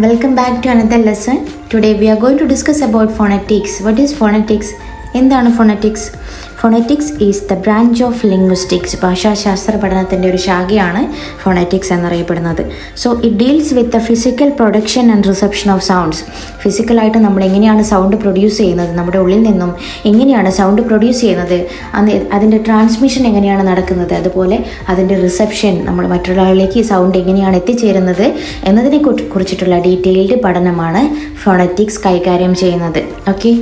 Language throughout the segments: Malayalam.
Welcome back to another lesson. Today we are going to discuss about phonetics. What is phonetics? എന്താണ് phonetics? Phonetics is the branch of linguistics. ഭാഷാശാസ്ത്ര പഠനത്തിൻ്റെ ഒരു ശാഖയാണ് ഫോണറ്റിക്സ് എന്നറിയപ്പെടുന്നത്. So it deals with the physical production and reception of sounds. ഫിസിക്കലായിട്ട് നമ്മൾ എങ്ങനെയാണ് സൗണ്ട് പ്രൊഡ്യൂസ് ചെയ്യുന്നത്, നമ്മുടെ ഉള്ളിൽ നിന്നും എങ്ങനെയാണ് സൗണ്ട് പ്രൊഡ്യൂസ് ചെയ്യുന്നത്, അതിൻ്റെ ട്രാൻസ്മിഷൻ എങ്ങനെയാണ് നടക്കുന്നത്, അതുപോലെ അതിൻ്റെ റിസപ്ഷൻ നമ്മൾ മറ്റൊരാളിലേക്ക് സൗണ്ട് എങ്ങനെയാണ് എത്തിച്ചേരുന്നത് എന്നതിനെ കുറിച്ചിട്ടുള്ള ഡീറ്റെയിൽഡ് പഠനമാണ് ഫോണറ്റിക്സ് കൈകാര്യം ചെയ്യുന്നത്. Okay,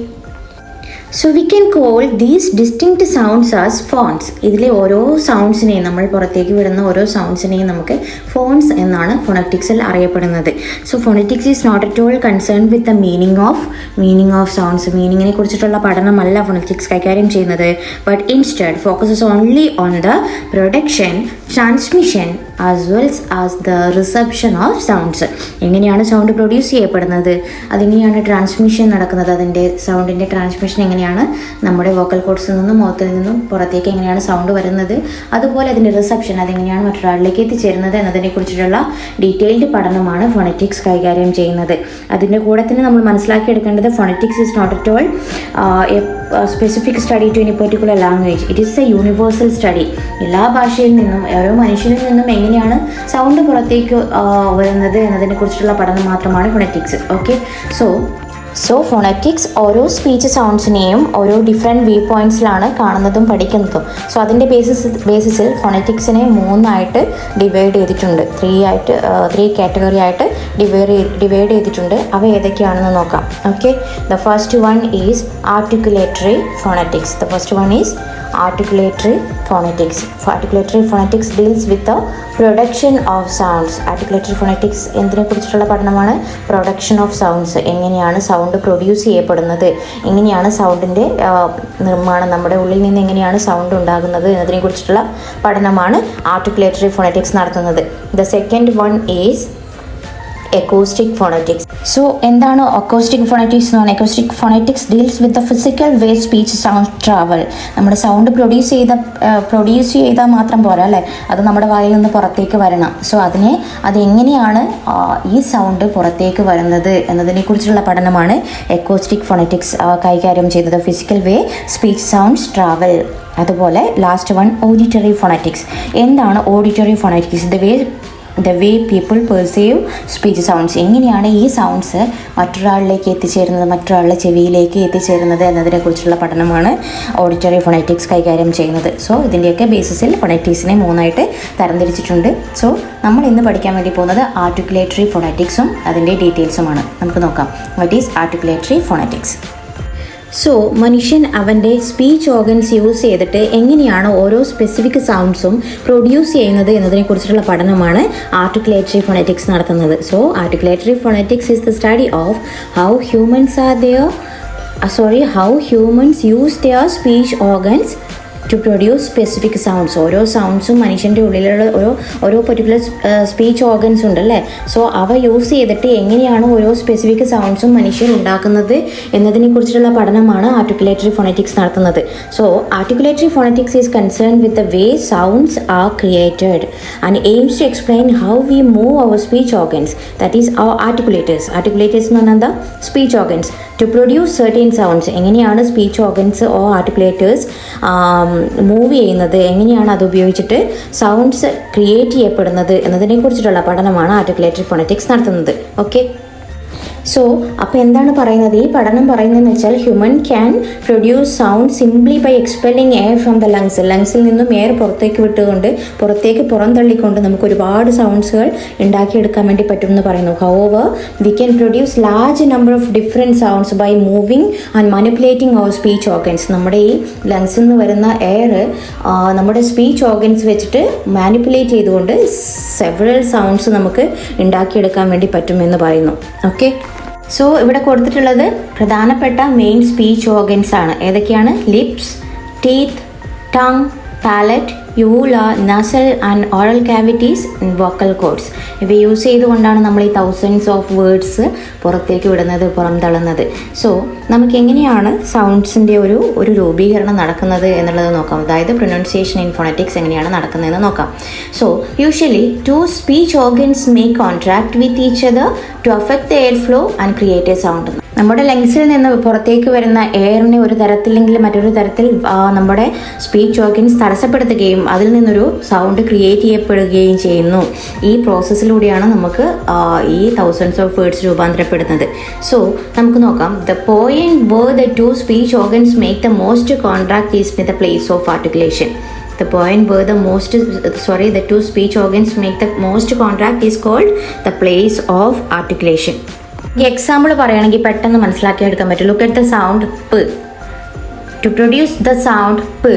so we can call these distinct sounds as phones. ഇതിലെ ഓരോ സൗണ്ട്സിനെയും, നമ്മൾ പുറത്തേക്ക് വിടുന്ന ഓരോ സൗണ്ട്സിനെയും നമുക്ക് ഫോൺസ് എന്നാണ് ഫോണറ്റിക്സിൽ അറിയപ്പെടുന്നത്. So phonetics is not at all concern with the meaning of sounds. മീനിങ്ങിനെ കുറിച്ചിട്ടുള്ള പഠനമല്ല ഫോണറ്റിക്സ് കൈകാര്യം ചെയ്യുന്നത്. But instead focuses only on the production, transmission as well as the reception of sounds. എങ്ങനെയാണ് സൗണ്ട് പ്രൊഡ്യൂസ് ചെയ്യപ്പെടുന്നത്, അതെങ്ങനെയാണ് ട്രാൻസ്മിഷൻ നടക്കുന്നത്, അതിൻ്റെ സൗണ്ടിൻ്റെ ട്രാൻസ്മിഷൻ എങ്ങനെയാണ് നമ്മുടെ വോക്കൽ കോഡ്സിൽ നിന്നും മുഖത്തിൽ നിന്നും പുറത്തേക്ക് എങ്ങനെയാണ് സൗണ്ട് വരുന്നത്, അതുപോലെ അതിൻ്റെ റിസപ്ഷൻ അതെങ്ങനെയാണ് മറ്റൊരാളിലേക്ക് എത്തിച്ചേരുന്നത് എന്നതിനെക്കുറിച്ചിട്ടുള്ള ഡീറ്റെയിൽഡ് പഠനമാണ് ഫോണറ്റിക്സ് കൈകാര്യം ചെയ്യുന്നത്. അതിൻ്റെ കൂടെ തന്നെ നമ്മൾ മനസ്സിലാക്കിയെടുക്കേണ്ടത് phonetics is not at all specific study to any particular language. It is a universal study. എല്ലാ ഭാഷയിൽ നിന്നും ഓരോ മനുഷ്യനിൽ നിന്നും എങ്ങനെയാണ് സൗണ്ട് പുറത്തേക്ക് വരുന്നത് എന്നതിനെ കുറിച്ചുള്ള പഠനം മാത്രമാണ് ഫോണറ്റിക്സ്. ഓക്കെ, സോ ഫോണറ്റിക്സ് ഓരോ സ്പീച്ച് സൗണ്ട്സിനെയും ഓരോ ഡിഫറെൻറ്റ് വ്യൂ പോയിൻറ്റ്സിലാണ് കാണുന്നതും പഠിക്കുന്നതും. സോ അതിൻ്റെ ബേസിസിൽ ഫോണറ്റിക്സിനെ 3 ഡിവൈഡ് ചെയ്തിട്ടുണ്ട്. 3 കാറ്റഗറി ആയിട്ട് ഡിവൈഡ് ചെയ്തിട്ടുണ്ട്. അവ ഏതൊക്കെയാണെന്ന് നോക്കാം. Okay, the first one is articulatory phonetics. Articulatory phonetics deals with the production of sounds. Articulatory phonetics എന്തിനെ കുറിച്ചിട്ടുള്ള പഠനമാണ്? Production of sounds. എങ്ങനെയാണ് സൗണ്ട് പ്രൊഡ്യൂസ് ചെയ്യപ്പെടുന്നത്, എങ്ങനെയാണ് സൗണ്ടിൻ്റെ നിർമ്മാണം, നമ്മുടെ ഉള്ളിൽ നിന്ന് എങ്ങനെയാണ് സൗണ്ട് ഉണ്ടാകുന്നത് എന്നതിനെ കുറിച്ചിട്ടുള്ള പഠനമാണ് ആർട്ടിക്കുലേറ്ററി ഫോണറ്റിക്സ് നടത്തുന്നത്. The second one is acoustic phonetics. So എന്താണ് acoustic phonetics എന്ന് പറഞ്ഞാൽ? acoustic phonetics deals with the physical way speech sound travel. നമ്മുടെ സൗണ്ട് പ്രൊഡ്യൂസ് ചെയ്താൽ മാത്രം പോരാ അല്ലേ, അത് നമ്മുടെ വായിൽ നിന്ന് പുറത്തേക്ക് വരണം. സോ അതെങ്ങനെയാണ് ഈ സൗണ്ട് പുറത്തേക്ക് വരുന്നത് എന്നതിനെക്കുറിച്ചുള്ള പഠനമാണ് acoustic phonetics കൈകാര്യം ചെയ്തത്. ഫിസിക്കൽ വേ സ്പീച്ച് സൗണ്ട്സ് ട്രാവൽ. അതുപോലെ ലാസ്റ്റ് വൺ ഓഡിറ്ററി ഫോണറ്റിക്സ്. എന്താണ് auditory phonetics? The way people perceive speech sounds. എങ്ങനെയാണ് ഈ സൗണ്ട്സ് മറ്റൊരാളിലേക്ക് എത്തിച്ചേരുന്നത്, മറ്റൊരാളുടെ ചെവിയിലേക്ക് എത്തിച്ചേരുന്നത് എന്നതിനെക്കുറിച്ചുള്ള പഠനമാണ് ഓഡിറ്ററി ഫോണറ്റിക്സ് കൈകാര്യം ചെയ്യുന്നത്. സോ ഇതിൻ്റെയൊക്കെ ബേസിസിൽ ഫോണറ്റിക്സിനെ 3 തരംതിരിച്ചിട്ടുണ്ട്. സോ നമ്മൾ ഇന്ന് പഠിക്കാൻ വേണ്ടി പോകുന്നത് ആർട്ടിക്കുലേറ്ററി ഫോണറ്റിക്സും അതിൻ്റെ ഡീറ്റെയിൽസുമാണ്. നമുക്ക് നോക്കാം. What is articulatory phonetics? So മനുഷ്യൻ അവൻ്റെ സ്പീച്ച് ഓർഗൻസ് യൂസ് ചെയ്തിട്ട് എങ്ങനെയാണ് ഓരോ സ്പെസിഫിക് സൗണ്ട്സും പ്രൊഡ്യൂസ് ചെയ്യുന്നത് എന്നതിനെക്കുറിച്ചിട്ടുള്ള പഠനമാണ് ആർട്ടിക്കുലേറ്ററി ഫോണറ്റിക്സ് നടത്തുന്നത്. So articulatory phonetics is the study of how humans use their speech organs to produce specific sounds. ഓരോ സൗണ്ട്സും മനുഷ്യൻ്റെ ഉള്ളിലുള്ള ഓരോ പെർട്ടിക്കുലർ സ്പീച്ച് ഓർഗൻസ് ഉണ്ടല്ലേ. സോ അവ യൂസ് ചെയ്തിട്ട് എങ്ങനെയാണ് ഓരോ സ്പെസിഫിക് സൗണ്ട്സും മനുഷ്യർ ഉണ്ടാക്കുന്നത് എന്നതിനെക്കുറിച്ചുള്ള പഠനമാണ് ആർട്ടിക്കുലേറ്ററി ഫോണറ്റിക്സ് നടത്തുന്നത്. So articulatory phonetics is concern with the way sounds are created and aims to explain how we move our speech organs, that is our articulators എന്ന് പറഞ്ഞാൽ എന്താ? Speech organs to produce certain sounds. എങ്ങനെയാണ് speech organs or articulators move ചെയ്യുന്നത്, എങ്ങനെയാണ് അത് ഉപയോഗിച്ചിട്ട് സൗണ്ട്സ് ക്രിയേറ്റ് ചെയ്യപ്പെടുന്നത് എന്നതിനെക്കുറിച്ചിട്ടുള്ള പഠനമാണ് ആർട്ടിക്കുലേറ്ററി ഫോണറ്റിക്സ് നടത്തുന്നത്. ഓക്കെ, സോ അപ്പോൾ എന്താണ് പറയുന്നത്? ഈ പഠനം പറയുന്നതെന്ന് വെച്ചാൽ human can produce sound simply by expelling air from the ലങ്സിൽ നിന്നും എയർ പുറന്തള്ളിക്കൊണ്ട് നമുക്ക് ഒരുപാട് സൗണ്ട്സുകൾ ഉണ്ടാക്കിയെടുക്കാൻ വേണ്ടി പറ്റുമെന്ന് പറയുന്നു. However we can produce large number of different sounds by moving and manipulating our speech organs. നമ്മുടെ ഈ ലങ്സിൽ നിന്ന് വരുന്ന എയർ നമ്മുടെ സ്പീച്ച് ഓർഗൻസ് വെച്ചിട്ട് മാനിപ്പുലേറ്റ് ചെയ്തുകൊണ്ട് സെവറൽ സൗണ്ട്സ് നമുക്ക് ഉണ്ടാക്കിയെടുക്കാൻ വേണ്ടി പറ്റുമെന്ന് പറയുന്നു. ഓക്കെ, സോ ഇവിടെ കൊടുത്തിട്ടുള്ളത് പ്രധാനപ്പെട്ട മെയിൻ സ്പീച്ച് ഓർഗൻസ് ആണ്. ഏതൊക്കെയാണ്? Lips, teeth, tongue, palate, uvula, nasal and oral cavities, vocal cords. ഇവ യൂസ് ചെയ്തുകൊണ്ടാണ് നമ്മൾ ഈ തൗസൻഡ്സ് ഓഫ് വേർഡ്സ് പുറത്തേക്ക് വിടുന്നത്, പുറംതള്ളുന്നത്. സോ നമുക്ക് എങ്ങനെയാണ് സൗണ്ട്സിൻ്റെ ഒരു രൂപീകരണം നടക്കുന്നത് എന്നുള്ളത് നോക്കാം. അതായത് പ്രൊനൗൺസിയേഷൻ ഇൻ ഫോണറ്റിക്സ് എങ്ങനെയാണ് നടക്കുന്നതെന്ന് നോക്കാം. So usually two speech organs make contract with each other to affect the air flow and create a sound. നമ്മുടെ ലങ്സിൽ നിന്ന് പുറത്തേക്ക് വരുന്ന എയറിനെ ഒരു തരത്തിലെങ്കിലും മറ്റൊരു തരത്തിൽ നമ്മുടെ സ്പീച്ച് ഓർഗൻസ് തടസ്സപ്പെടുത്തുകയും അതിൽ നിന്നൊരു സൗണ്ട് ക്രിയേറ്റ് ചെയ്യപ്പെടുകയും ചെയ്യുന്നു. ഈ പ്രോസസ്സിലൂടെയാണ് നമുക്ക് ഈ തൗസൻഡ്സ് ഓഫ് വേർഡ്സ് രൂപാന്തരപ്പെടുന്നത്. സോ നമുക്ക് നോക്കാം. The point where the two speech organs make the most contract is the place of articulation. The point where the two speech organs make the most contact is called the place of articulation. ഈ എക്സാമ്പിൾ പറയുകയാണെങ്കിൽ പെട്ടെന്ന് മനസ്സിലാക്കിയെടുക്കാൻ പറ്റും. ലുക്ക് അറ്റ് ദ സൗണ്ട് പ്. To produce the sound p,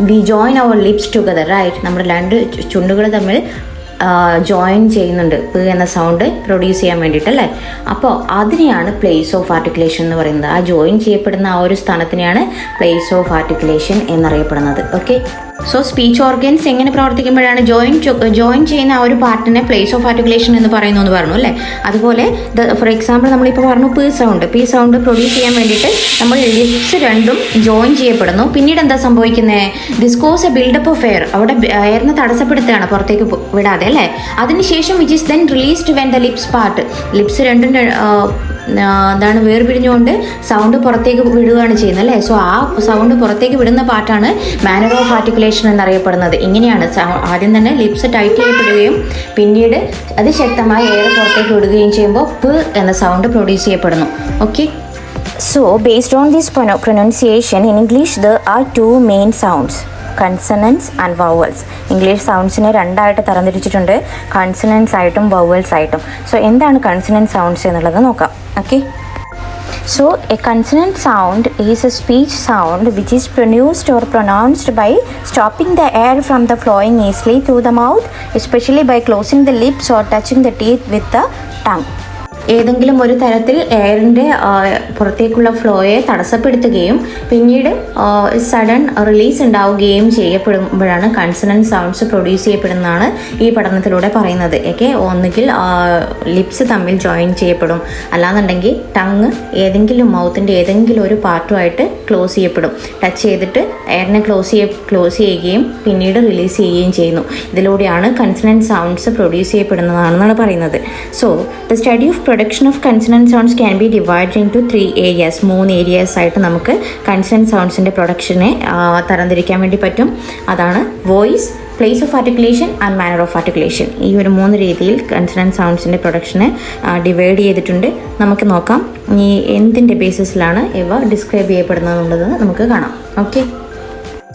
we join our lips together, right? നമ്മുടെ രണ്ട് ചുണ്ടുകൾ തമ്മിൽ ജോയിൻ ചെയ്യുന്നുണ്ട് പ് എന്ന സൗണ്ട് പ്രൊഡ്യൂസ് ചെയ്യാൻ വേണ്ടിയിട്ട്, അല്ലേ? അപ്പോൾ അതിനെയാണ് പ്ലേസ് ഓഫ് ആർട്ടിക്കുലേഷൻ എന്ന് പറയുന്നത്. ആ ജോയിൻ ചെയ്യപ്പെടുന്ന ആ ഒരു സ്ഥാനത്തിനെയാണ് പ്ലേസ് ഓഫ് ആർട്ടിക്കുലേഷൻ എന്നറിയപ്പെടുന്നത്. ഓക്കെ, സോ സ്പീച്ച് ഓർഗൻസ് എങ്ങനെ പ്രവർത്തിക്കുമ്പോഴാണ് ജോയിൻ ചെയ്യുന്ന ആ ഒരു പാർട്ടിനെ പ്ലേസ് ഓഫ് ആർട്ടിക്കുലേഷൻ എന്ന് പറയുന്നു എന്ന് പറഞ്ഞു, അല്ലേ? അതുപോലെ ഫോർ എക്സാമ്പിൾ നമ്മളിപ്പോൾ പറഞ്ഞു പി സൗണ്ട് പ്രൊഡ്യൂസ് ചെയ്യാൻ വേണ്ടിയിട്ട് നമ്മൾ ലിപ്സ് രണ്ടും ജോയിൻ ചെയ്യപ്പെടുന്നു. പിന്നീട് എന്താ സംഭവിക്കുന്നത്? This cause a buildup of air. അവിടെ എയറിനെ തടസ്സപ്പെടുത്തുകയാണ്, പുറത്തേക്ക് വിടാതെ, അല്ലേ? അതിനുശേഷം which is then released when the lips part. Lips രണ്ടും വേർപിരിഞ്ഞുകൊണ്ട് സൗണ്ട് പുറത്തേക്ക് വിടുകയാണ് ചെയ്യുന്നത്, അല്ലേ? സോ ആ സൗണ്ട് പുറത്തേക്ക് വിടുന്ന പാർട്ടാണ് മാനർ ഓഫ് ആർട്ടിക്കുലേഷൻ എന്നറിയപ്പെടുന്നത്. ഇങ്ങനെയാണ് ആദ്യം തന്നെ ലിപ്സ് ടൈറ്റ് ചെയ്യപ്പെടുകയും പിന്നീട് അതിശക്തമായി എയർ പുറത്തേക്ക് വിടുകയും ചെയ്യുമ്പോൾ പ് എന്ന സൗണ്ട് പ്രൊഡ്യൂസ് ചെയ്യപ്പെടുന്നു. Okay, so based on this pronunciation in English there are two main sounds, consonants and vowels. English സൗണ്ട്സിനെ രണ്ടായിട്ട് തരംതിരിച്ചിട്ടുണ്ട്, കൺസണൻസ് ആയിട്ടും വവൽസ് ആയിട്ടും. സോ എന്താണ് കൺസണൻറ്റ് സൗണ്ട്സ് എന്നുള്ളത് നോക്കാം. Okay, so a consonant sound is a speech sound which is produced or pronounced by stopping the air from the flowing easily through the mouth, especially by closing the lips or touching the teeth with the tongue. ഏതെങ്കിലും ഒരു തരത്തിൽ എയറിൻ്റെ പുറത്തേക്കുള്ള ഫ്ലോയെ തടസ്സപ്പെടുത്തുകയും പിന്നീട് സഡൻ റിലീസ് ഉണ്ടാവുകയും ചെയ്യപ്പെടുമ്പോഴാണ് കൺസണൻറ്റ് സൗണ്ട്സ് പ്രൊഡ്യൂസ് ചെയ്യപ്പെടുന്നതാണ് ഈ പഠനത്തിലൂടെ പറയുന്നത്. ഓക്കെ, ഒന്നുകിൽ ലിപ്സ് തമ്മിൽ ജോയിൻ ചെയ്യപ്പെടും, അല്ലാന്നുണ്ടെങ്കിൽ ടങ് ഏതെങ്കിലും മൗത്തിൻ്റെ ഏതെങ്കിലും ഒരു പാർട്ടുമായിട്ട് ക്ലോസ് ചെയ്യപ്പെടും. ടച്ച് ചെയ്തിട്ട് എയറിനെ ക്ലോസ് ചെയ്യുകയും പിന്നീട് റിലീസ് ചെയ്യുകയും ചെയ്യുന്നു. ഇതിലൂടെയാണ് കൺസണൻറ്റ് സൗണ്ട്സ് പ്രൊഡ്യൂസ് ചെയ്യപ്പെടുന്നതാണെന്നാണ് പറയുന്നത്. So the study of production of consonant sounds can be divide into 3 areas. 3 areas ആയിട്ട് നമുക്ക് കൺസണൻറ്റ് സൗണ്ട്സിൻ്റെ പ്രൊഡക്ഷനെ തരംതിരിക്കാൻ വേണ്ടി പറ്റും. അതാണ് voice, place of articulation and manor of articulation. ഈ ഒരു 3 രീതിയിൽ കൺസണൻറ്റ് സൗണ്ട്സിൻ്റെ പ്രൊഡക്ഷനെ ഡിവൈഡ് ചെയ്തിട്ടുണ്ട്. നമുക്ക് നോക്കാം ഈ എന്തിൻ്റെ ബേസിസിലാണ് ഇവ ഡിസ്ക്രൈബ് ചെയ്യപ്പെടുന്നതെന്നുള്ളത് നമുക്ക് കാണാം. Okay,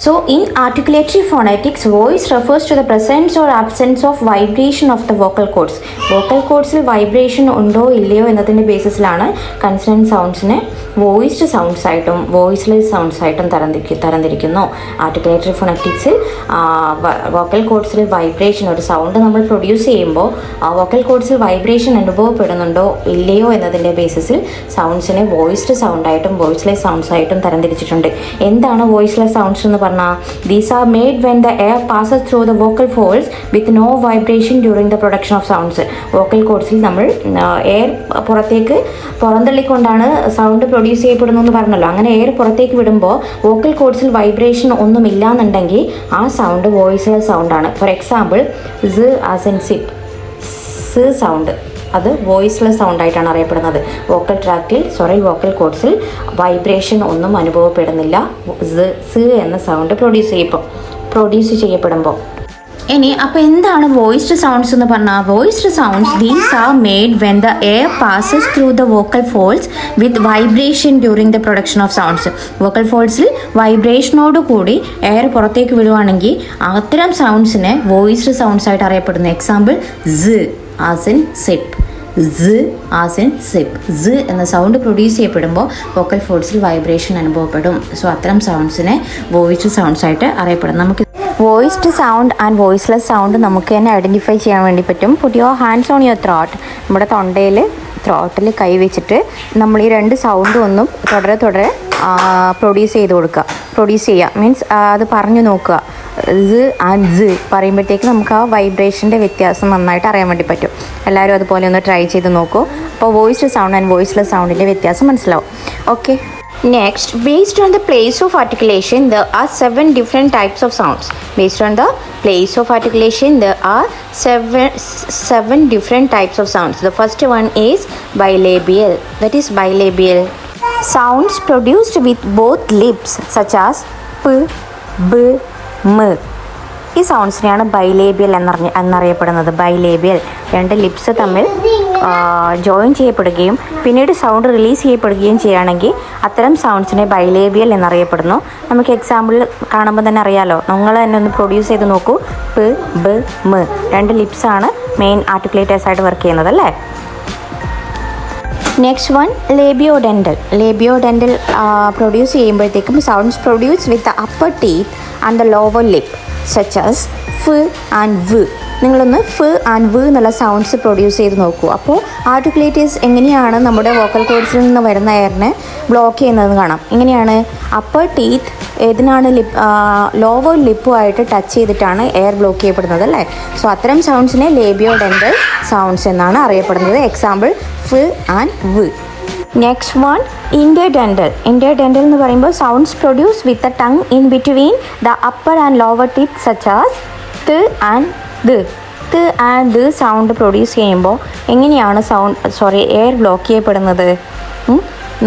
so in articulatory phonetics, voice refers to the presence or absence of vibration of the vocal cords. vocal cordsൽ വൈബ്രേഷൻ ഉണ്ടോ ഇല്ലയോ എന്നതിൻ്റെ ബേസിസിലാണ് കൺസണൻറ്റ് സൗണ്ട്സിനെ വോയിസ്ഡ് സൗണ്ട്സ് ആയിട്ടും വോയിസ്ലെസ് സൗണ്ട്സ് ആയിട്ടും തരംതിരിക്കുന്നു. ആർട്ടിക്കുലേറ്ററി ഫോണറ്റിക്സിൽ വോക്കൽ കോഡ്സിൽ വൈബ്രേഷൻ, ഒരു സൗണ്ട് നമ്മൾ പ്രൊഡ്യൂസ് ചെയ്യുമ്പോൾ വോക്കൽ കോഡ്സിൽ വൈബ്രേഷൻ അനുഭവപ്പെടുന്നുണ്ടോ ഇല്ലയോ എന്നതിൻ്റെ ബേസിസിൽ സൗണ്ട്സിനെ വോയിസ്ഡ് സൗണ്ടായിട്ടും വോയിസ്ലെസ് സൗണ്ട്സ് ആയിട്ടും തരംതിരിച്ചിട്ടുണ്ട്. എന്താണ് വോയിസ്ലെസ് സൗണ്ട്സ് എന്ന് പറഞ്ഞാൽ? These are made when the air passes through the vocal folds with no vibration during the production of sounds. Vocal കോഡ്സിൽ നമ്മൾ എയർ പുറന്തള്ളിക്കൊണ്ടാണ് സൗണ്ട് പ്രൊഡ്യൂസ് ചെയ്യപ്പെടുന്നു പറഞ്ഞല്ലോ. അങ്ങനെ എയർ പുറത്തേക്ക് വിടുമ്പോൾ വോക്കൽ കോഡ്സിൽ വൈബ്രേഷൻ ഒന്നും ഇല്ലാന്നുണ്ടെങ്കിൽ ആ സൗണ്ട് വോയിസ്ലെസ് സൗണ്ടാണ്. ഫോർ എക്സാമ്പിൾ സ് ആസ് ഇൻ സിപ്പ്, സ് സൗണ്ട് അത് വോയിസ്ലെസ് സൗണ്ടായിട്ടാണ് അറിയപ്പെടുന്നത്. വോക്കൽ കോഡ്സിൽ വൈബ്രേഷൻ ഒന്നും അനുഭവപ്പെടുന്നില്ല സ് എന്ന സൗണ്ട് പ്രൊഡ്യൂസ് ചെയ്യപ്പെടുമ്പോൾ. ഇനി അപ്പോൾ എന്താണ് വോയിസ്ഡ് സൗണ്ട്സ് എന്ന് പറഞ്ഞാൽ? Voiced sounds these are made when the air passes through the vocal folds with vibration during the production of sounds. Vocal ഫോൾഡ്സിൽ വൈബ്രേഷനോട് കൂടി എയർ പുറത്തേക്ക് വിടുവാണെങ്കിൽ അത്തരം സൗണ്ട്സിനെ വോയിസ്ഡ് സൗണ്ട്സ് ആയിട്ട് അറിയപ്പെടുന്നു. എക്സാമ്പിൾ സ് ആസ് ഇൻ സിപ്പ്, സ് ആസ് ഇൻ സിപ്പ്. സ് എന്ന സൗണ്ട് പ്രൊഡ്യൂസ് ചെയ്യപ്പെടുമ്പോൾ വോക്കൽ ഫോൾഡ്സിൽ വൈബ്രേഷൻ അനുഭവപ്പെടും. സോ അത്തരം സൗണ്ട്സിനെ വോയിസ്ഡ് സൗണ്ട്സ് ആയിട്ട് അറിയപ്പെടും. നമുക്ക് voiced sound and voiceless sound നമുക്ക് തന്നെ ഐഡൻറ്റിഫൈ ചെയ്യാൻ വേണ്ടി പറ്റും. Put your hands on your throat. നമ്മുടെ ത്രോട്ടിൽ കൈ വെച്ചിട്ട് നമ്മൾ ഈ 2 സൗണ്ടും ഒന്നും തുടരെ പ്രൊഡ്യൂസ് ചെയ്ത് കൊടുക്കുക. പ്രൊഡ്യൂസ് ചെയ്യുക, മീൻസ് അത് പറഞ്ഞു നോക്കുക. സ് ആൻഡ് സ് പറയുമ്പോഴത്തേക്ക് നമുക്ക് ആ വൈബ്രേഷൻ്റെ വ്യത്യാസം നന്നായിട്ട് അറിയാൻ വേണ്ടി പറ്റും. എല്ലാവരും അതുപോലെ ഒന്ന് ട്രൈ ചെയ്ത് നോക്കൂ. അപ്പോൾ വോയിസ്ഡ് സൗണ്ട് ആൻഡ് വോയിസ്ലെസ് സൗണ്ടിൻ്റെ വ്യത്യാസം മനസ്സിലാവും. Okay. Next, based on the place of articulation, there are 7 different types of sounds. Based on the place of articulation, there are seven different types of sounds. The first one is bilabial. That is bilabial. Sounds produced with both lips, such as p, b, m. ഈ സൗണ്ട്സിനെയാണ് ബൈലേബിയൽ എന്നറിയപ്പെടുന്നത്. ബൈലേബിയൽ, രണ്ട് ലിപ്സ് തമ്മിൽ ജോയിൻ ചെയ്യപ്പെടുകയും പിന്നീട് സൗണ്ട് റിലീസ് ചെയ്യപ്പെടുകയും ചെയ്യുകയാണെങ്കിൽ അത്തരം സൗണ്ട്സിനെ ബൈലേബിയൽ എന്നറിയപ്പെടുന്നു. നമുക്ക് എക്സാമ്പിൾ കാണുമ്പോൾ തന്നെ അറിയാലോ. നിങ്ങൾ തന്നെ ഒന്ന് പ്രൊഡ്യൂസ് ചെയ്ത് നോക്കൂ. പ്, ബ്, മ്, രണ്ട് ലിപ്സാണ് മെയിൻ ആർട്ടിക്കുലേറ്റേഴ്സ് ആയിട്ട് വർക്ക് ചെയ്യുന്നത് അല്ലേ. Next one labiodental. Labiodental produce ചെയ്യുമ്പോഴത്തേക്കും sounds produce with the upper teeth and the lower lip, such as f and v. നിങ്ങളൊന്ന് ഫ് ആൻഡ് വ് എന്നുള്ള സൗണ്ട്സ് പ്രൊഡ്യൂസ് ചെയ്ത് നോക്കൂ. അപ്പോൾ ആർട്ടിക്കുലേറ്റേഴ്സ് എങ്ങനെയാണ് നമ്മുടെ വോക്കൽ കോഡ്സിൽ നിന്ന് വരുന്ന എയറിനെ ബ്ലോക്ക് ചെയ്യുന്നതെന്ന് കാണാം. ഇങ്ങനെയാണ് അപ്പർ ടീത്ത് ഏതിനാണ് ലോവർ ലിപ്പുമായിട്ട് ടച്ച് ചെയ്തിട്ടാണ് എയർ ബ്ലോക്ക് ചെയ്യപ്പെടുന്നത് അല്ലേ. സോ അത്തരം സൗണ്ട്സിനെ ലേബിയോഡെൻ്റൽ സൗണ്ട്സ് എന്നാണ് അറിയപ്പെടുന്നത്. എക്സാമ്പിൾ ഫ് ആൻഡ് വ്. Next one interdental. ഇൻഡർഡെൻ്റൽ എന്ന് പറയുമ്പോൾ sounds produce with the tongue in between the upper and lower teeth, such as ത് ആൻഡ് ദ്. ത് ആൻഡ് ദ് സൗണ്ട് പ്രൊഡ്യൂസ് ചെയ്യുമ്പോൾ എങ്ങനെയാണ് എയർ ബ്ലോക്ക് ചെയ്യപ്പെടുന്നത്?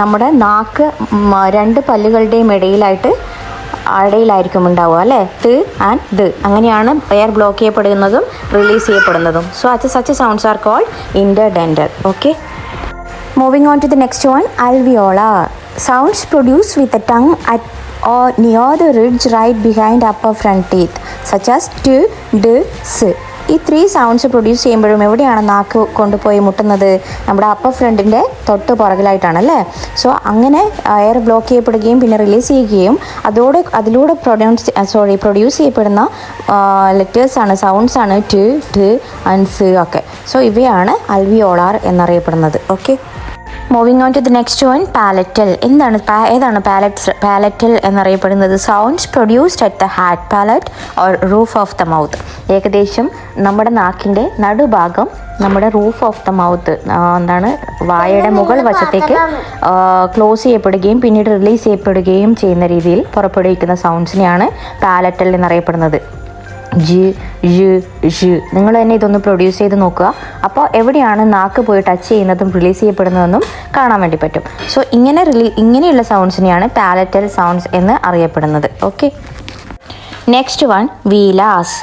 നമ്മുടെ നാക്ക് രണ്ട് പല്ലുകളുടെയും ഇടയിലായിരിക്കും ഉണ്ടാവുക അല്ലേ. ത് ആൻഡ് ദ്, അങ്ങനെയാണ് എയർ ബ്ലോക്ക് ചെയ്യപ്പെടുന്നതും റിലീസ് ചെയ്യപ്പെടുന്നതും. So such sounds are called interdental. Okay. Moving on to the next one, alveolar. Sounds produced with the tongue at or near the ridge right behind upper front teeth, such as t, d, s. ഈ 3 സൗണ്ട്സ് പ്രൊഡ്യൂസ് ചെയ്യുമ്പോഴും എവിടെയാണ് നാക്ക് കൊണ്ടുപോയി മുട്ടുന്നത്? നമ്മുടെ അപ്പർ ഫ്രണ്ടിൻ്റെ തൊട്ട് പുറകിലായിട്ടാണ് അല്ലേ. സോ അങ്ങനെ എയർ ബ്ലോക്ക് ചെയ്യപ്പെടുകയും പിന്നെ റിലീസ് ചെയ്യുകയും അതിലൂടെ പ്രൊഡ്യൂസ് ചെയ്യപ്പെടുന്ന ലെറ്റേഴ്സാണ്, സൗണ്ട്സാണ് ട്, ട് ആൻഡ് സ് ഒക്കെ. സോ ഇവയാണ് അൽവിയോളാർ എന്നറിയപ്പെടുന്നത്. Okay. Moving on to the next one, palatal. ഏതാണ് പാലറ്റൽ എന്നറിയപ്പെടുന്നത്? Sounds produced at the hard palate or roof of the mouth. ഏകദേശം നമ്മുടെ നാക്കിൻ്റെ നടുഭാഗം, നമ്മുടെ റൂഫ് ഓഫ് ദ മൗത്ത് വായയുടെ മുകൾ വശത്തേക്ക് ക്ലോസ് ചെയ്യപ്പെടുകയും പിന്നീട് റിലീസ് ചെയ്യപ്പെടുകയും ചെയ്യുന്ന രീതിയിൽ പുറപ്പെടുവിക്കുന്ന സൗണ്ട്സിനെയാണ് പാലറ്റൽ എന്നറിയപ്പെടുന്നത്. ജ്, ഴ്, ഴ്. നിങ്ങൾ തന്നെ ഇതൊന്ന് പ്രൊഡ്യൂസ് ചെയ്ത് നോക്കുക. അപ്പോൾ എവിടെയാണ് നാക്ക് പോയി ടച്ച് ചെയ്യുന്നതും റിലീസ് ചെയ്യപ്പെടുന്നതെന്നും കാണാൻ വേണ്ടി പറ്റും. സോ ഇങ്ങനെയുള്ള സൗണ്ട്സിനെയാണ് പാലറ്റൽ സൗണ്ട്സ് എന്ന് അറിയപ്പെടുന്നത്. Okay. Next one, velars.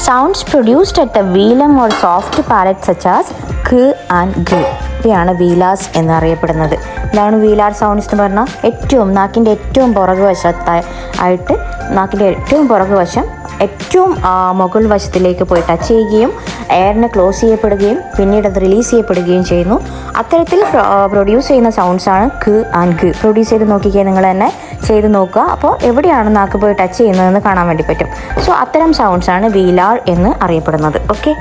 Sounds produced at the velum or soft palate, such as ഖ് ആൻഡ് ഗ്. ഇവയാണ് വീലാസ് എന്നറിയപ്പെടുന്നത്. ഇതാണ് വീലാർ സൗണ്ട്സ് എന്ന് പറഞ്ഞാൽ നാക്കിൻ്റെ ഏറ്റവും പുറകു വശം ഏറ്റവും മുകൾ വശത്തിലേക്ക് പോയി ടച്ച് ചെയ്യുകയും എയറിനെ ക്ലോസ് ചെയ്യപ്പെടുകയും പിന്നീട് അത് റിലീസ് ചെയ്യപ്പെടുകയും ചെയ്യുന്നു. അത്തരത്തിൽ പ്രൊഡ്യൂസ് ചെയ്യുന്ന സൗണ്ട്സാണ് ഖ് ആൻഡ് ഗ്. പ്രൊഡ്യൂസ് ചെയ്ത് നോക്കിക്കുക, നിങ്ങൾ തന്നെ ചെയ്ത് നോക്കുക. അപ്പോൾ എവിടെയാണ് നാക്ക് പോയി ടച്ച് ചെയ്യുന്നതെന്ന് കാണാൻ വേണ്ടി പറ്റും. സോ അത്തരം സൗണ്ട്സാണ് വീലാർ എന്ന് അറിയപ്പെടുന്നത്. Okay.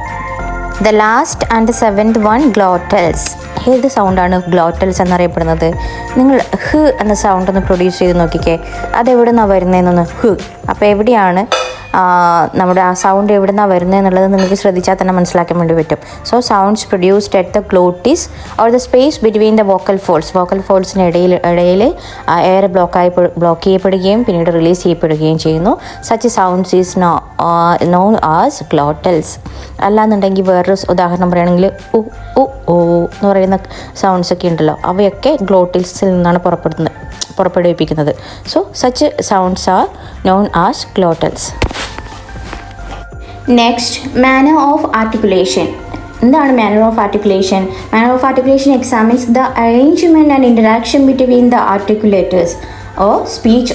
The last and the 7th one, glottals. ഏത് സൗണ്ടാണ് ഗ്ലോട്ടൽസ് എന്നറിയപ്പെടുന്നത്? നിങ്ങൾ ഹ് എന്ന സൗണ്ട് ഒന്ന് പ്രൊഡ്യൂസ് ചെയ്ത് നോക്കിക്കേ. അതെവിടെ നിന്നാണ് വരുന്നതെന്നൊന്ന് ഹ്. അപ്പോൾ എവിടെയാണ് നമ്മുടെ ആ സൗണ്ട് എവിടെ നിന്നാണ് വരുന്നത് എന്നുള്ളത് നിങ്ങൾക്ക് ശ്രദ്ധിച്ചാൽ തന്നെ മനസ്സിലാക്കാൻ വേണ്ടി പറ്റും. So sounds produced at the glottis or the space between the vocal ഫോൾസിന് ഇടയിൽ എയർ ബ്ലോക്ക് ചെയ്യപ്പെടുകയും പിന്നീട് റിലീസ് ചെയ്യപ്പെടുകയും ചെയ്യുന്നു. Such sounds is known as glottals. അല്ലാന്നുണ്ടെങ്കിൽ വേറൊരു ഉദാഹരണം പറയുകയാണെങ്കിൽ ഉ ഉ ഓ എന്ന് പറയുന്ന സൗണ്ട്സ് ഒക്കെ ഉണ്ടല്ലോ, അവയൊക്കെ ഗ്ലോട്ടിൽസിൽ നിന്നാണ് പുറപ്പെടുവിപ്പിക്കുന്നത്. So such sounds are known as glottals. Next, manner of articulation. എന്താണ് manner of articulation? Manner of articulation examines the arrangement and interaction between the articulators or speech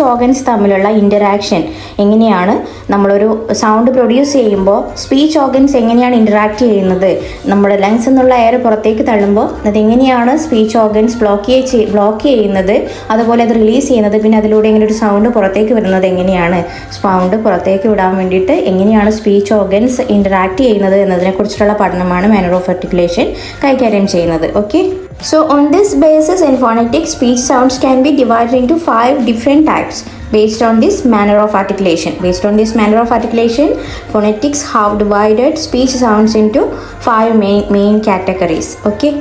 organs തമ്മിലുള്ള ഇൻ്ററാക്ഷൻ. എങ്ങനെയാണ് നമ്മളൊരു സൗണ്ട് പ്രൊഡ്യൂസ് ചെയ്യുമ്പോൾ സ്പീച്ച് ഓർഗൻസ് എങ്ങനെയാണ് ഇൻറ്ററാക്ട് ചെയ്യുന്നത്? നമ്മുടെ ലങ്സ് എന്നുള്ള എയർ പുറത്തേക്ക് തള്ളുമ്പോൾ അതെങ്ങനെയാണ് സ്പീച്ച് ഓർഗൻസ് ബ്ലോക്ക് ചെയ്യുന്നത്, അതുപോലെ അത് റിലീസ് ചെയ്യുന്നത്, പിന്നെ അതിലൂടെ ഇങ്ങനെ ഒരു സൗണ്ട് പുറത്തേക്ക് വരുന്നത് എങ്ങനെയാണ്, സൗണ്ട് പുറത്തേക്ക് വിടാൻ വേണ്ടിയിട്ട് എങ്ങനെയാണ് സ്പീച്ച് ഓർഗൻസ് ഇൻറ്ററാക്ട് ചെയ്യുന്നത് എന്നതിനെക്കുറിച്ചിട്ടുള്ള പഠനമാണ് മാനർ ഓഫ് ആർട്ടിക്കുലേഷൻ കൈകാര്യം ചെയ്യുന്നത്. Okay. So on this basis in phonetics, speech sounds can be divided into 5 different types based on this manner of articulation. Based on this manner of articulation, phonetics have divided speech sounds into 5 main categories. Okay.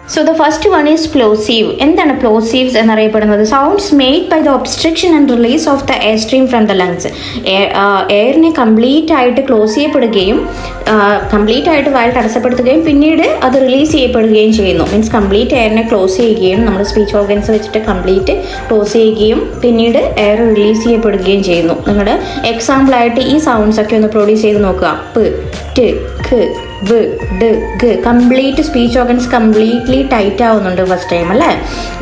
So the first one is plosive. എന്താണ് plosives എന്നറിയപ്പെടുന്നത്? Sounds made by the obstruction and release of the air stream from the lungs. എയറിനെ കംപ്ലീറ്റ് ആയിട്ട് ക്ലോസ് ചെയ്യപ്പെടുകയും കംപ്ലീറ്റ് ആയിട്ട് വായിൽ തടസ്സപ്പെടുത്തുകയും പിന്നീട് അത് റിലീസ് ചെയ്യപ്പെടുകയും ചെയ്യുന്നു. മീൻസ് കംപ്ലീറ്റ് എയറിനെ ക്ലോസ് ചെയ്യുകയും നമ്മൾ സ്പീച്ച് ഓർഗൻസ് വെച്ചിട്ട് കംപ്ലീറ്റ് ക്ലോസ് ചെയ്യുകയും പിന്നീട് എയർ റിലീസ് ചെയ്യപ്പെടുകയും ചെയ്യുന്നു. നിങ്ങളുടെ എക്സാമ്പിളായിട്ട് ഈ സൗണ്ട്സ് ഒക്കെ ഒന്ന് പ്രൊഡ്യൂസ് ചെയ്ത് നോക്കുക. പ്, ട്, ഖ്, വ്, ഡ്, ഗ്. Complete speech organs completely tight ആവുന്നുണ്ട് ഫസ്റ്റ് ടൈം അല്ലേ.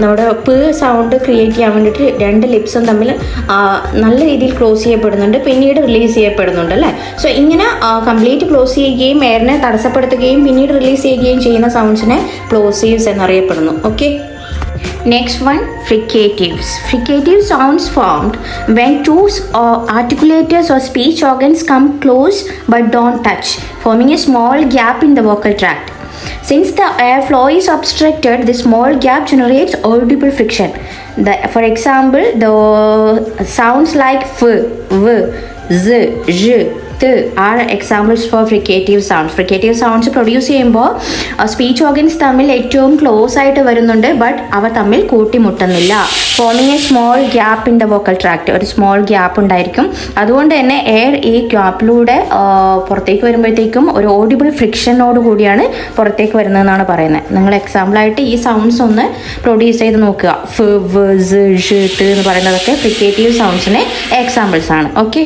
നമ്മുടെ പ് സൗണ്ട് ക്രിയേറ്റ് ചെയ്യാൻ വേണ്ടിയിട്ട് 2 ലിപ്സും തമ്മിൽ നല്ല രീതിയിൽ ക്ലോസ് ചെയ്യപ്പെടുന്നുണ്ട്, പിന്നീട് റിലീസ് ചെയ്യപ്പെടുന്നുണ്ട് അല്ലേ. സോ ഇങ്ങനെ കംപ്ലീറ്റ് ക്ലോസ് ചെയ്യുകയും എയറിനെ തടസ്സപ്പെടുത്തുകയും പിന്നീട് റിലീസ് ചെയ്യുകയും ചെയ്യുന്ന സൗണ്ട്സിനെ പ്ലോസീവ്സ് എന്നറിയപ്പെടുന്നു. Okay. Next one, fricatives. Fricative sounds formed when two articulators or speech organs come close but don't touch, forming a small gap in the vocal tract. Since the airflow is obstructed, the small gap generates audible friction. For example, the sounds like f, v, z, j, are examples for fricative sounds. Fricative sounds produce ചെയ്യുമ്പോൾ സ്പീച്ച് ഓർഗൻസ് തമ്മിൽ ഏറ്റവും ക്ലോസ് ആയിട്ട് വരുന്നുണ്ട്, ബട്ട് അവ തമ്മിൽ കൂട്ടിമുട്ടുന്നില്ല. Forming a small gap in the vocal tract. ഒരു സ്മോൾ ഗ്യാപ്പ് ഉണ്ടായിരിക്കും. അതുകൊണ്ട് തന്നെ എയർ ഈ ഗ്യാപ്പിലൂടെ പുറത്തേക്ക് വരുമ്പോഴത്തേക്കും ഒരു ഓഡിബിൾ ഫ്രിക്ഷനോട് കൂടിയാണ് പുറത്തേക്ക് വരുന്നതെന്നാണ് പറയുന്നത്. നിങ്ങൾ എക്സാമ്പിളായിട്ട് ഈ സൗണ്ട്സ് ഒന്ന് പ്രൊഡ്യൂസ് ചെയ്ത് നോക്കുക. ഫ്, വ്, സ്, ഷ്, ട് എന്ന് പറയുന്നതൊക്കെ ഫ്രിക്കേറ്റീവ് സൗണ്ട്സിന് എക്സാമ്പിൾസ് ആണ്. Okay.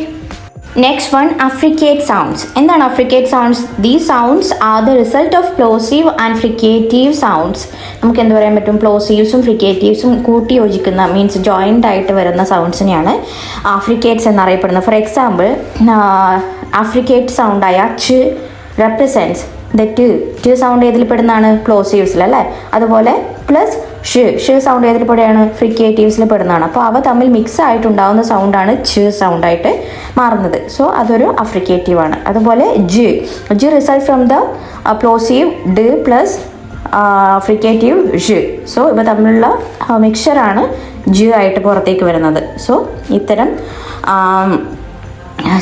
Next one, affricate sounds. എന്താണ് affricate sounds? These sounds are the result of plosive and fricative sounds. നമുക്ക് എന്ത് പറയാൻ പറ്റും? പ്ലോസീവ്സും ഫ്രിക്കേറ്റീവ്സും കൂട്ടി യോജിക്കുന്ന മീൻസ് ജോയിൻ്റ് ആയിട്ട് വരുന്ന സൗണ്ട്സിനെയാണ് affricates എന്നറിയപ്പെടുന്നത്. ഫോർ എക്സാമ്പിൾ, affricate സൗണ്ടായ ച്ച് റെപ്രസെൻറ്റ്സ് ദ ട് സൗണ്ട് ഏതിൽ പെടുന്നതാണ്? പ്ലോസീവ്സിൽ അല്ലേ. അതുപോലെ പ്ലസ് ഷ് സൗണ്ട് ഏതിൽ പെടുകയാണ്? ഫ്രിക്കേറ്റീവ്സിൽ പെടുന്നതാണ്. അപ്പോൾ അവ തമ്മിൽ മിക്സ് ആയിട്ടുണ്ടാവുന്ന സൗണ്ടാണ് ച്ച് സൗണ്ടായിട്ട് മാറുന്നത്. സോ അതൊരു അഫ്രിക്കേറ്റീവ് ആണ്. അതുപോലെ ജ് റിസൾട്ട് ഫ്രം ദ പ്ലോസീവ് ഡ് പ്ലസ് ഫ്രിക്കേറ്റീവ് ഷ്. സോ ഇവ തമ്മിലുള്ള മിക്സറാണ് ജ് ആയിട്ട് പുറത്തേക്ക് വരുന്നത്. സോ ഇത്തരം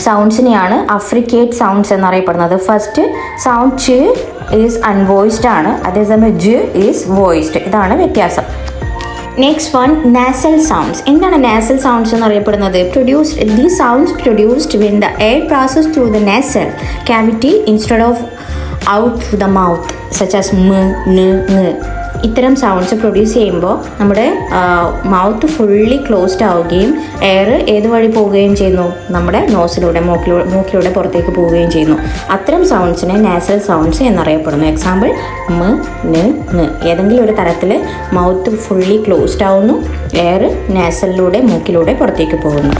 സൗണ്ട്സിനെയാണ് അഫ്രിക്കേറ്റ് സൗണ്ട്സ് എന്നറിയപ്പെടുന്നത്. ഫസ്റ്റ് സൗണ്ട് ച്ച് ഈസ് അൺവോയിസ്ഡ് ആണ്, അതേസമയം ജ് ഈസ് വോയിസ്ഡ്. ഇതാണ് വ്യത്യാസം. Next one, nasal sounds. എന്താണ് നാസൽ സൗണ്ട്സ് എന്നറിയപ്പെടുന്നത്? These sounds produced when the air passes through the nasal cavity instead of out through the mouth, such as മ്, ന്, ങ്. ഇത്തരം സൗണ്ട്സ് പ്രൊഡ്യൂസ് ചെയ്യുമ്പോൾ നമ്മുടെ മൗത്ത് ഫുള്ളി ക്ലോസ്ഡ് ആവുകയും എയർ ഏത് വഴി പോവുകയും ചെയ്യുന്നു? നമ്മുടെ നോസിലൂടെ, മൂക്കിലൂടെ പുറത്തേക്ക് പോവുകയും ചെയ്യുന്നു. അത്തരം സൗണ്ട്സിനെ നാസൽ സൗണ്ട്സ് എന്നറിയപ്പെടുന്നു. എക്സാമ്പിൾ, മ്, ന്, ങ്. ഏതെങ്കിലും ഒരു തരത്തിൽ മൗത്ത് ഫുള്ളി ക്ലോസ്ഡ് ആവുന്നു, എയർ നാസലിലൂടെ, മൂക്കിലൂടെ പുറത്തേക്ക് പോകുന്നു.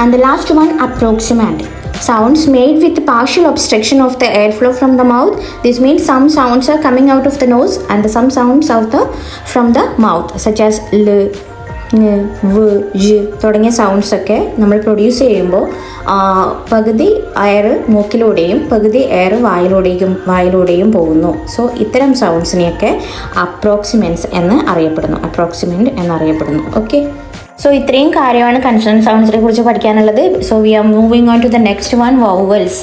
And the last one, approximant. Sounds made with partial obstruction of the airflow from the mouth. This means some sounds are coming out of the nose and some sounds from the mouth, such as l, ng, v, j തുടങ്ങിയ സൗണ്ട്സ് ഒക്കെ നമ്മൾ പ്രൊഡ്യൂസ് ചെയ്യുമ്പോൾ പകുതി എയർ മൂക്കിലൂടെയും പകുതി എയർ വായിലൂടെയും പോകുന്നു. സോ ഇത്തരം സൗണ്ട്സിനെയൊക്കെ അപ്രോക്സിമെൻറ്റ് എന്നറിയപ്പെടുന്നു. ഓക്കെ. സോ ഇത്രയും കാര്യമാണ് കൺസണന്റ് സൗണ്ട്സിനെ കുറിച്ച് പഠിക്കാനുള്ളത്. So we are moving on to the next one, vowels.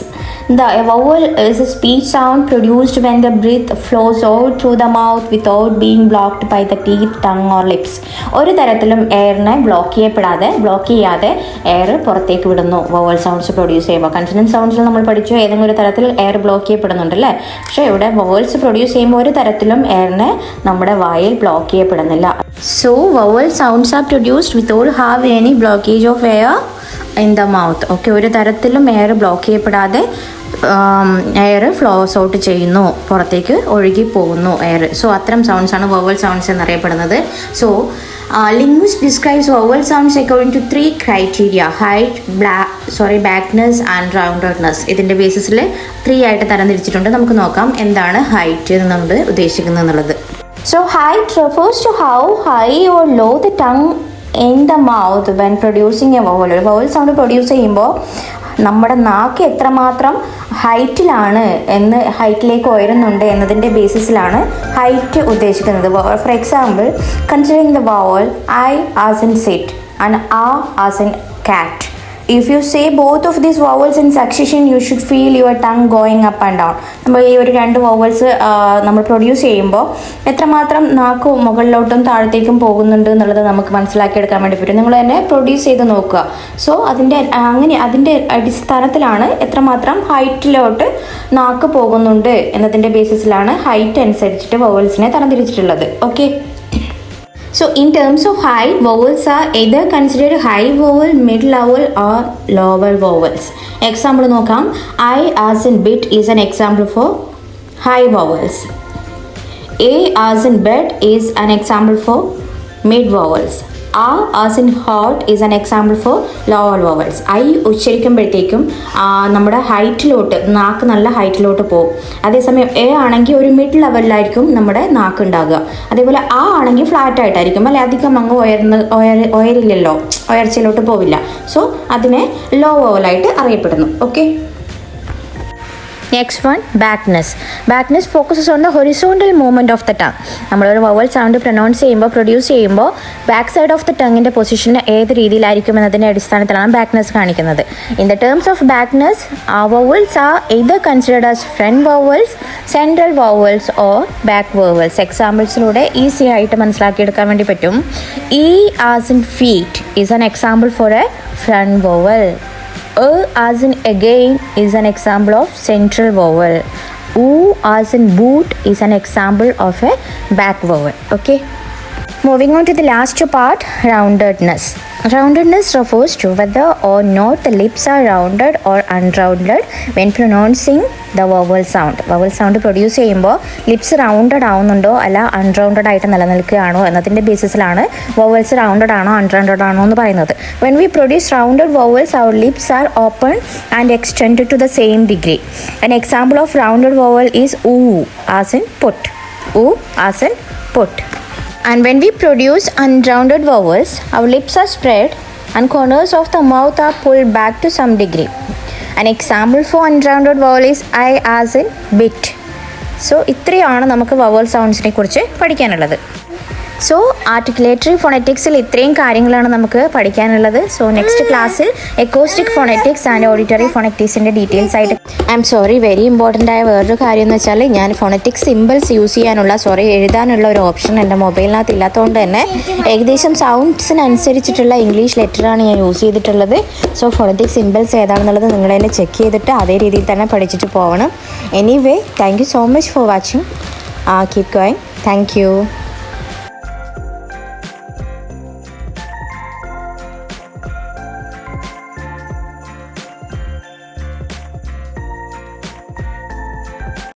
A vowel is a speech sound produced when the breath flows out through the mouth without being blocked by the teeth, tongue or lips. ഒരു തരത്തിലും എയറിനെ ബ്ലോക്ക് ചെയ്യാതെ എയർ പുറത്തേക്ക് വിടുന്നു വവൽ സൗണ്ട്സ് പ്രൊഡ്യൂസ് ചെയ്യുമ്പോൾ. കൺസണന്റ് സൗണ്ട്സിൽ നമ്മൾ പഠിച്ചു ഏതെങ്കിലും ഒരു തരത്തിൽ എയർ ബ്ലോക്ക് ചെയ്യപ്പെടുന്നുണ്ടല്ലേ. പക്ഷേ ഇവിടെ വവൽസ് പ്രൊഡ്യൂസ് ചെയ്യുമ്പോൾ ഒരു തരത്തിലും എയറിനെ നമ്മുടെ വായിൽ ബ്ലോക്ക് ചെയ്യപ്പെടുന്നില്ല. So vowel sounds are produced without have any blockage of air in the mouth. Okay. ഒരു തരത്തിലും എയർ ബ്ലോക്ക് ചെയ്യപ്പെടാതെ എയർ ഫ്ലോസ് ഔട്ട് ചെയ്യുന്നു, പുറത്തേക്ക് ഒഴുകി പോകുന്നു എയർ. സോ അത്തരം സൗണ്ട്സ് ആണ് വവൽ സൗണ്ട്സ് എന്നറിയപ്പെടുന്നത്. So linguist describes vowel sounds according to 3 criteria: height, backness and roundedness. ഇതിൻ്റെ ബേസിസിൽ 3 ആയിട്ട് തരംതിരിച്ചിട്ടുണ്ട്. നമുക്ക് നോക്കാം എന്താണ് ഹൈറ്റ് എന്നുകൊണ്ട് ഉദ്ദേശിക്കുന്നത് എന്നുള്ളത്. So height refers to how high or low the tongue in the mouth when producing a vowel. ഒരു vowel sound പ്രൊഡ്യൂസ് ചെയ്യുമ്പോൾ നമ്മുടെ നാക്ക് എത്രമാത്രം ഹൈറ്റിലേക്ക് ഉയരുന്നുണ്ട് എന്നതിൻ്റെ ബേസിസിലാണ് ഹൈറ്റ് ഉദ്ദേശിക്കുന്നത്. For example, considering the vowel I as in sit and A as in cat. If you say both of these vowels in succession, you should feel your tongue going up and down. നമ്മൾ ഈ ഒരു 2 വവൽസ് നമ്മൾ പ്രൊഡ്യൂസ് ചെയ്യുമ്പോൾ എത്രമാത്രം നാക്ക് മുകളിലോട്ടും താഴത്തേക്കും പോകുന്നുണ്ട് എന്നുള്ളത് നമുക്ക് മനസ്സിലാക്കിയെടുക്കാൻ വേണ്ടി പറ്റും. നിങ്ങൾ തന്നെ പ്രൊഡ്യൂസ് ചെയ്ത് നോക്കുക. സോ അതിൻ്റെ അടിസ്ഥാനത്തിലാണ് എത്രമാത്രം ഹൈറ്റിലോട്ട് നാക്ക് പോകുന്നുണ്ട് എന്നതിൻ്റെ ബേസിസിലാണ് ഹൈറ്റ് അനുസരിച്ചിട്ട് വവൽസിനെ തരംതിരിച്ചിട്ടുള്ളത്. Okay. So in terms of height, vowels are either considered high vowel, mid vowel or lower vowels. Example നോക്കാം. I as in bit is an example for high vowels. A as in bed is an example for mid vowels. A as in hot is an example for lower vowels. I ഉച്ചരിക്കുമ്പോഴത്തേക്കും നമ്മുടെ നാക്ക് നല്ല ഹൈറ്റിലോട്ട് പോകും. അതേസമയം എ ആണെങ്കിൽ ഒരു മിഡ് ലെവലിലായിരിക്കും നമ്മുടെ നാക്ക് ഉണ്ടാകുക. അതേപോലെ ആ ആണെങ്കിൽ ഫ്ലാറ്റ് ആയിട്ടായിരിക്കും, അല്ലെ അധികം അങ്ങ് ഉയരില്ലല്ലോ, ഉയർച്ചയിലോട്ട് പോവില്ല. സോ അതിനെ ലോ വവലായിട്ട് അറിയപ്പെടുന്നു. Okay. Next one, backness. Backness focuses on the horizontal movement of the tongue. നമ്മളൊരു വവൽ സൗണ്ട് പ്രൊഡ്യൂസ് ചെയ്യുമ്പോൾ ബാക്ക് സൈഡ് ഓഫ് ദ ടങ്ങിൻ്റെ പൊസിഷൻ ഏത് രീതിയിലായിരിക്കും എന്നതിൻ്റെ അടിസ്ഥാനത്തിലാണ് ബാക്ക്നെസ് കാണിക്കുന്നത്. In the terms of backness, vowels are either considered as front vowels, central vowels or back vowels. എക്സാമ്പിൾസിലൂടെ ഈസി ആയിട്ട് മനസ്സിലാക്കിയെടുക്കാൻ വേണ്ടി പറ്റും. E as in feet is an example for a front vowel. As in again is an example of central vowel. As in boot is an example of a back vowel. Okay. Moving on to the last part, roundedness. Roundedness refers to whether or not the lips are rounded or unrounded when pronouncing the vowel sound. Vowel sound produce ചെയ്യുമ്പോൾ ലിപ്സ് റൗണ്ടഡ് ആവുന്നുണ്ടോ അല്ല അൺറൗണ്ടഡ് ആയിട്ട് നിലനിൽക്കുകയാണോ എന്നതിൻ്റെ ബേസിസിലാണ് വവൽസ് റൗണ്ടഡ് ആണോ അൺറൗണ്ടഡ് ആണോ എന്ന് പറയുന്നത്. When we produce rounded vowels, our lips are open and extended to the same degree. An example of rounded vowel is oo as in put. Oo as in put. And when we produce unrounded vowels, our lips are spread and corners of the mouth are pulled back to some degree. An example for unrounded vowel is I as in bit. So ഇത്രയാണ് നമുക്ക് വവൽ സൗണ്ട്സിനെ കുറിച്ച് പഠിക്കാനുള്ളത്. സോ ആർട്ടിക്കുലേറ്ററി ഫോണറ്റിക്സിൽ ഇത്രയും കാര്യങ്ങളാണ് നമുക്ക് പഠിക്കാനുള്ളത്. സോ നെക്സ്റ്റ് ക്ലാസ്സിൽ എക്കോസ്റ്റിക് ഫോണറ്റിക്സ് ആൻഡ് ഓഡിറ്ററി ഫോണറ്റിക്സിൻ്റെ ഡീറ്റെയിൽസ് ആയിട്ട് I am sorry, very important ആയ വേറൊരു കാര്യം എന്ന് വെച്ചാൽ ഞാൻ ഫോണറ്റിക്സ് സിമ്പിൾസ് എഴുതാനുള്ള ഒരു ഓപ്ഷൻ എൻ്റെ മൊബൈലിനകത്ത് ഇല്ലാത്തതുകൊണ്ട് തന്നെ ഏകദേശം സൗണ്ട്സിനനുസരിച്ചിട്ടുള്ള ഇംഗ്ലീഷ് ലെറ്ററാണ് ഞാൻ യൂസ് ചെയ്തിട്ടുള്ളത്. സോ ഫോണറ്റിക്സ് സിമ്പിൾസ് ഏതാണെന്നുള്ളത് നിങ്ങൾ തന്നെ ചെക്ക് ചെയ്തിട്ട് അതേ രീതിയിൽ തന്നെ പഠിച്ചിട്ട് പോകണം. Anyway, thank you so much for watching. Keep going. Thank you.